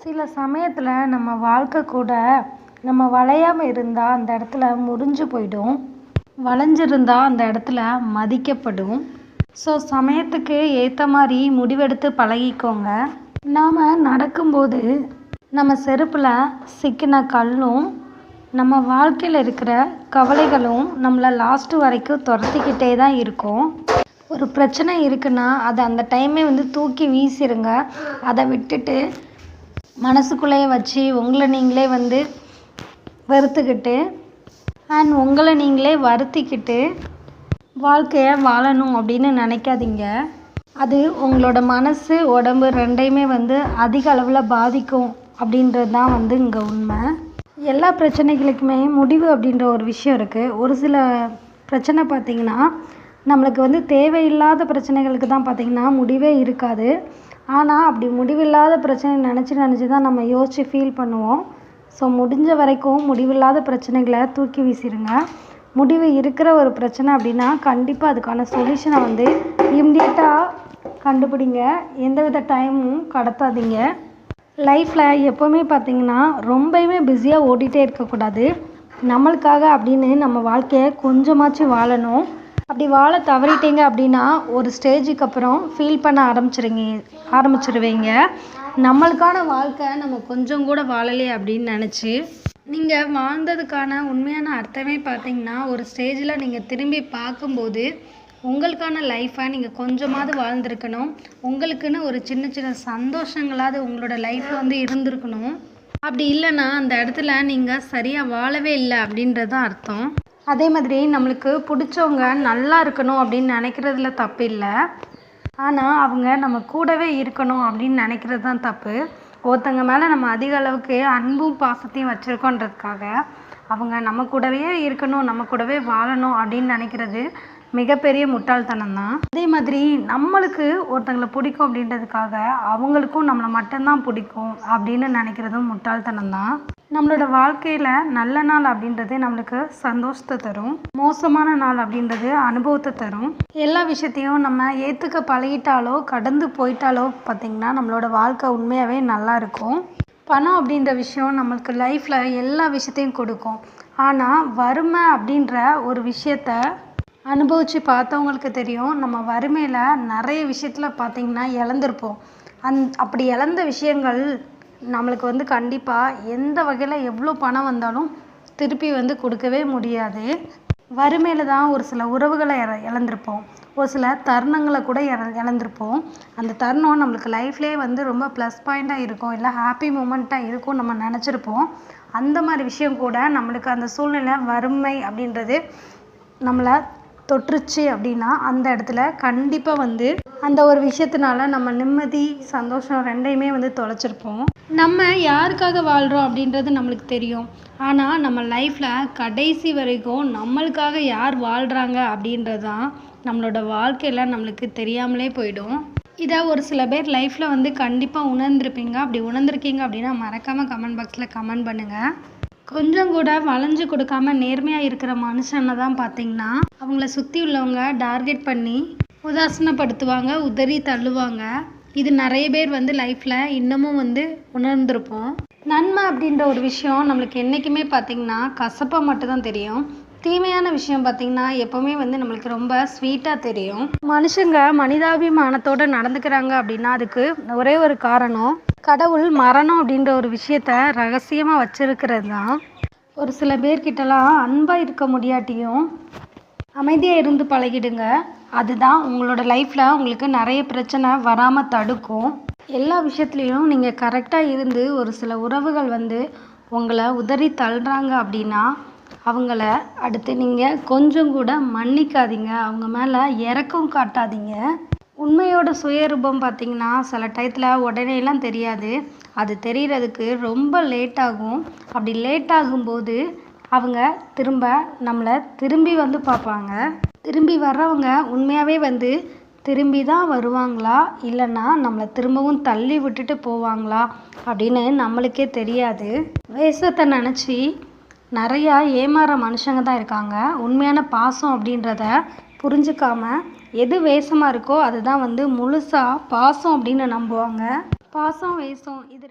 சில சமயத்தில் நம்ம வாழ்க்கை கூட நம்ம வளையாமல் இருந்தால் அந்த இடத்துல முறிஞ்சு போயிடும், வளைஞ்சிருந்தா அந்த இடத்துல மதிக்கப்படும். ஸோ சமயத்துக்கு ஏற்ற மாதிரி முடிவெடுத்து பழகிக்கோங்க. நாம் நடக்கும்போது நம்ம செருப்பில் சிக்கின கல்லும் நம்ம வாழ்க்கையில் இருக்கிற கவலைகளும் நம்மளை லாஸ்ட்டு வரைக்கும் துரத்திக்கிட்டே தான் இருக்கும். ஒரு பிரச்சனை இருக்குன்னா அதை அந்த டைமே தூக்கி வீசிடுங்க. அதை விட்டுட்டு மனசுக்குள்ளேயே வச்சு உங்களை நீங்களே வெறுத்துக்கிட்டு உங்களை நீங்களே வருத்திக்கிட்டு வாழ்க்கையை வாழணும் அப்படின்னு நினைக்காதீங்க. அது உங்களோட மனசு உடம்பு ரெண்டையுமே அதிக அளவில் பாதிக்கும் அப்படின்றது தான் இங்கே உண்மை. எல்லா பிரச்சனைகளுக்குமே முடிவு அப்படின்ற ஒரு விஷயம் இருக்குது. ஒரு சில பிரச்சனை பார்த்திங்கன்னா நம்மளுக்கு தேவையில்லாத பிரச்சனைகளுக்கு தான் பார்த்திங்கன்னா முடிவே இருக்காது. ஆனால் அப்படி முடிவில்லாத பிரச்சனை நினச்சி தான் நம்ம யோசித்து ஃபீல் பண்ணுவோம். ஸோ முடிஞ்ச வரைக்கும் முடிவில்லாத பிரச்சனைகளை தூக்கி வீசிடுங்க. முடிவு இருக்கிற ஒரு பிரச்சனை அப்படின்னா கண்டிப்பாக அதுக்கான சொல்யூஷனை இம்மிடியட்டாக கண்டுபிடிங்க. எந்தவித டைமும் கடத்தாதீங்க. லைஃப்பில் எப்போவுமே பார்த்திங்கன்னா ரொம்பவுமே பிஸியாக ஓடிட்டே இருக்கக்கூடாது. நம்மளுக்காக அப்படின்னு நம்ம வாழ்க்கையை கொஞ்சமாச்சும் வாழணும். அப்படி வாழ தவறிட்டீங்க அப்படின்னா ஒரு ஸ்டேஜுக்கு அப்புறம் ஃபீல் பண்ண ஆரம்பிச்சிருவீங்க. நம்மளுக்கான வாழ்க்கை நம்ம கொஞ்சம் கூட வாழலையே அப்படின்னு நினச்சி நீங்கள் வாழ்ந்ததுக்கான உண்மையான அர்த்தமே பார்த்திங்கன்னா ஒரு ஸ்டேஜில் நீங்கள் திரும்பி பார்க்கும்போது உங்களுக்கான லைஃப்பை நீங்கள் கொஞ்சமாவது வாழ்ந்துருக்கணும். உங்களுக்குன்னு ஒரு சின்ன சின்ன சந்தோஷங்களாவது உங்களோட லைஃப்பில் இருந்திருக்கணும். அப்படி இல்லைன்னா அந்த இடத்துல நீங்கள் சரியாக வாழவே இல்லை அப்படின்றது தான் அர்த்தம். அதே மாதிரி நம்மளுக்கு பிடிச்சவங்க நல்லா இருக்கணும் அப்படின்னு நினைக்கிறதுல தப்பு இல்லை. ஆனால் அவங்க நம்ம கூடவே இருக்கணும் அப்படின்னு நினைக்கிறது தான் தப்பு. ஒருத்தங்க மேலே நம்ம அதிக அளவுக்கு அன்பும் பாசத்தையும் வச்சுருக்கோன்றதுக்காக அவங்க நம்ம கூடவே இருக்கணும், நம்ம கூடவே வாழணும் அப்படின்னு நினைக்கிறது மிகப்பெரிய முட்டாள்தனம் தான். அதே மாதிரி நம்மளுக்கு ஒருத்தங்களை பிடிக்கும் அப்படின்றதுக்காக அவங்களுக்கும் நம்மளை மட்டும்தான் பிடிக்கும் அப்படின்னு நினைக்கிறதும் முட்டாள்தனம் தான். நம்மளோட வாழ்க்கையில் நல்ல நாள் அப்படின்றது நம்மளுக்கு சந்தோஷத்தை தரும், மோசமான நாள் அப்படின்றது அனுபவத்தை தரும். எல்லா விஷயத்தையும் நம்ம ஏற்றுக்க பழகிட்டாலோ கடந்து போயிட்டாலோ பார்த்திங்கன்னா நம்மளோட வாழ்க்கை உண்மையாகவே நல்லா இருக்கும். பணம் அப்படின்ற விஷயம் நம்மளுக்கு லைஃப்பில் எல்லா விஷயத்தையும் கொடுக்கும். ஆனால் வறுமை அப்படின்ற ஒரு விஷயத்த அனுபவித்து பார்த்தவங்களுக்கு தெரியும். நம்ம வறுமையில் நிறைய விஷயத்தில் பார்த்திங்கன்னா இழந்திருப்போம். அப்படி இழந்த விஷயங்கள் நம்மளுக்கு கண்டிப்பாக எந்த வகையில் எவ்வளோ பணம் வந்தாலும் திருப்பி கொடுக்கவே முடியாது. வறுமையில் தான் ஒரு சில உறவுகளை இழந்திருப்போம், ஒரு சில தருணங்களை கூட இழந்திருப்போம். அந்த தருணம் நம்மளுக்கு லைஃப்லேயே ரொம்ப ப்ளஸ் பாயிண்ட்டாக இருக்கும், இல்லை ஹாப்பி மூமெண்ட்டாக இருக்கும் நம்ம நினச்சிருப்போம். அந்த மாதிரி விஷயம் கூட நம்மளுக்கு அந்த சூழ்நிலை வறுமை அப்படின்றது நம்மளை தொற்றுச்சு அப்படின்னா அந்த இடத்துல கண்டிப்பாக அந்த ஒரு விஷயத்தினால நம்ம நிம்மதி சந்தோஷம் ரெண்டையுமே தொலைச்சிருப்போம். நம்ம யாருக்காக வாழ்கிறோம் அப்படின்றது நம்மளுக்கு தெரியும். ஆனால் நம்ம லைஃப்பில் கடைசி வரைக்கும் நம்மளுக்காக யார் வாழ்கிறாங்க அப்படின்றது தான் நம்மளோட வாழ்க்கையில் நம்மளுக்கு தெரியாமலே போயிடும். இதை ஒரு சில பேர் லைஃப்பில் கண்டிப்பாக உணர்ந்திருப்பீங்க. அப்படி உணர்ந்திருக்கீங்க அப்படின்னா மறக்காமல் கமெண்ட் பாக்ஸில் கமெண்ட் பண்ணுங்கள். கொஞ்சம் கூட வளைஞ்சு கொடுக்காம நேர்மையாக இருக்கிற மனுஷனை தான் பார்த்திங்கன்னா அவங்கள சுற்றி உள்ளவங்க டார்கெட் பண்ணி உதாசீனப்படுத்துவாங்க, உதறி தள்ளுவாங்க. இது நிறைய பேர் லைஃப்பில் இன்னமும் உணர்ந்திருப்போம். நன்மை அப்படின்ற ஒரு விஷயம் நம்மளுக்கு என்றைக்குமே பார்த்திங்கன்னா கசப்பாக மட்டும்தான் தெரியும். தீமையான விஷயம் பார்த்திங்கன்னா எப்போவுமே நம்மளுக்கு ரொம்ப ஸ்வீட்டாக தெரியும். மனுஷங்க மனிதாபிமானத்தோடு நடந்துக்கிறாங்க அப்படின்னா அதுக்கு ஒரே ஒரு காரணம், கடவுள் மரணம் அப்படின்ற ஒரு விஷயத்த ரகசியமாக வச்சிருக்கிறது தான். ஒரு சில பேர்கிட்டலாம் அன்பாக இருக்க முடியாட்டியும் அமைதியாக இருந்து பழகிடுங்க. அதுதான் உங்களோட லைஃப்பில் உங்களுக்கு நிறைய பிரச்சனை வராமல் தடுக்கும். எல்லா விஷயத்துலேயும் நீங்கள் கரெக்டாக இருந்து ஒரு சில உறவுகள் உங்களை உதறி தள்ளுறாங்க அப்படின்னா அவங்கள அடுத்து நீங்கள் கொஞ்சம் கூட மன்னிக்காதீங்க, அவங்க மேலே இரக்கம் காட்டாதீங்க. உண்மையோட சுயரூபம் பார்த்திங்கன்னா சில டயத்தில் உடனேலாம் தெரியாது. அது தெரிகிறதுக்கு ரொம்ப லேட் ஆகும். அப்படி லேட் ஆகும்போது அவங்க நம்மளை திரும்பி பார்ப்பாங்க. திரும்பி வர்றவங்க உண்மையாகவே திரும்பி தான் வருவாங்களா இல்லைன்னா நம்மளை திரும்பவும் தள்ளி விட்டுட்டு போவாங்களா அப்படின்னு நம்மளுக்கே தெரியாது. வேஷத்தை நினச்சி நிறையா ஏமாற மனுஷங்க தான் இருக்காங்க. உண்மையான பாசம் அப்படின்றத புரிஞ்சுக்காம எது வேஷமாக இருக்கோ அதுதான் முழுசாக பாசம் அப்படின்னு நம்புவாங்க. பாசம் வேஷம் இது